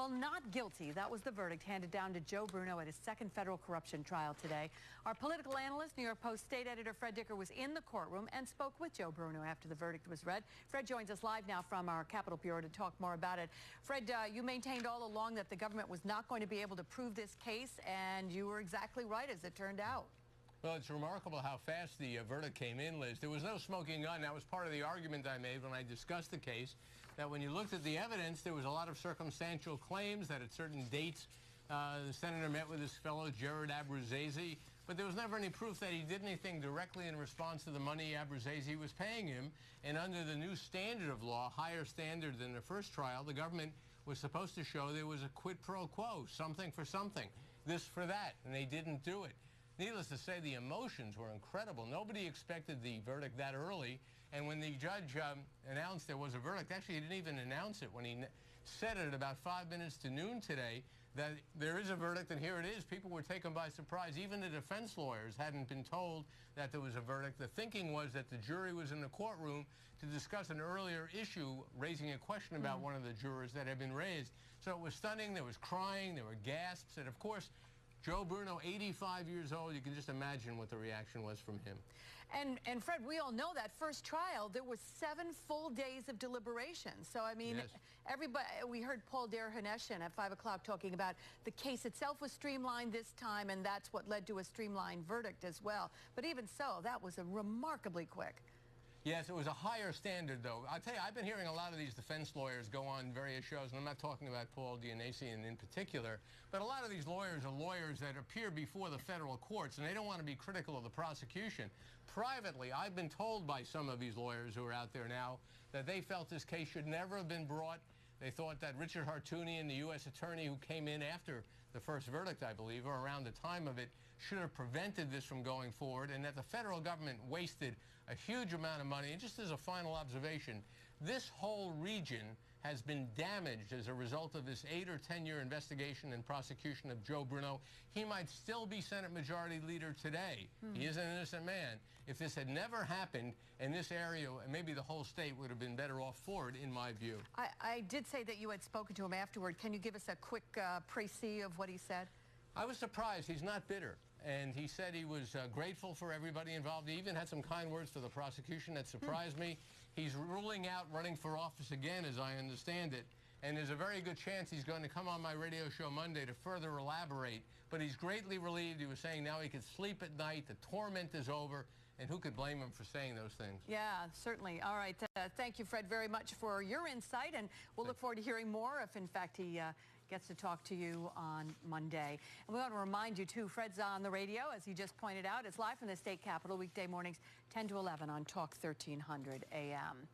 Well, not guilty. That was the verdict handed down to Joe Bruno at his second federal corruption trial today. Our political analyst, New York Post state editor Fred Dicker was in the courtroom and spoke with Joe Bruno after the verdict was read. Fred joins us live now from our Capitol Bureau to talk more about it. Fred, you maintained all along that the government was not going to be able to prove this case, and you were exactly right as it turned out. Well, it's remarkable how fast the verdict came in, Liz. There was no smoking gun. That was part of the argument I made when I discussed the case, that when you looked at the evidence, there was a lot of circumstantial claims that at certain dates the senator met with his fellow Jared Abrazazi, but there was never any proof that he did anything directly in response to the money Abrazazi was paying him. And under the new standard of law, higher standard than the first trial, the government was supposed to show there was a quid pro quo, something for something, this for that, and they didn't do it. Needless to say, the emotions were incredible. Nobody expected the verdict that early. And when the judge announced there was a verdict, actually he didn't even announce it. When he said it at about 5 minutes to noon today, that there is a verdict and here it is, people were taken by surprise. Even the defense lawyers hadn't been told that there was a verdict. The thinking was that the jury was in the courtroom to discuss an earlier issue, raising a question about one of the jurors that had been raised. So it was stunning. There was crying, there were gasps, and of course, Joe Bruno, 85 years old, you can just imagine what the reaction was from him. And Fred, we all know that first trial, there was 7 full days of deliberation. So, I mean, yes. Everybody, we heard Paul Derhaneshan at 5 o'clock talking about the case itself was streamlined this time, and that's what led to a streamlined verdict as well. But even so, that was a remarkably quick. Yes, it was a higher standard, though. I'll tell you, I've been hearing a lot of these defense lawyers go on various shows, and I'm not talking about Paul Derhaneshan in particular, but a lot of these lawyers are lawyers that appear before the federal courts, and they don't want to be critical of the prosecution. Privately, I've been told by some of these lawyers who are out there now that they felt this case should never have been brought. They thought that Richard Hartoonian, the U.S. attorney who came in after the first verdict, I believe, or around the time of it, should have prevented this from going forward, and that the federal government wasted a huge amount of money. And just as a final observation, this whole region has been damaged as a result of this 8 or 10-year investigation and prosecution of Joe Bruno. He might still be Senate Majority Leader today. He is an innocent man. If this had never happened in this area, maybe the whole state would have been better off for it, in my view. I did say that you had spoken to him afterward. Can you give us a quick précis of what he said? I was surprised. He's not bitter. And he said he was grateful for everybody involved. He even had some kind words for the prosecution that surprised me. He's ruling out running for office again, as I understand it. And there's a very good chance he's going to come on my radio show Monday to further elaborate. But he's greatly relieved. He was saying now he could sleep at night. The torment is over. And who could blame him for saying those things? Yeah, certainly. All right. Thank you, Fred, very much for your insight. And we'll look forward to hearing more if, in fact, he gets to talk to you on Monday. And we want to remind you, too, Fred's on the radio, as he just pointed out. It's live from the state capitol, weekday mornings 10 to 11 on Talk 1300 AM.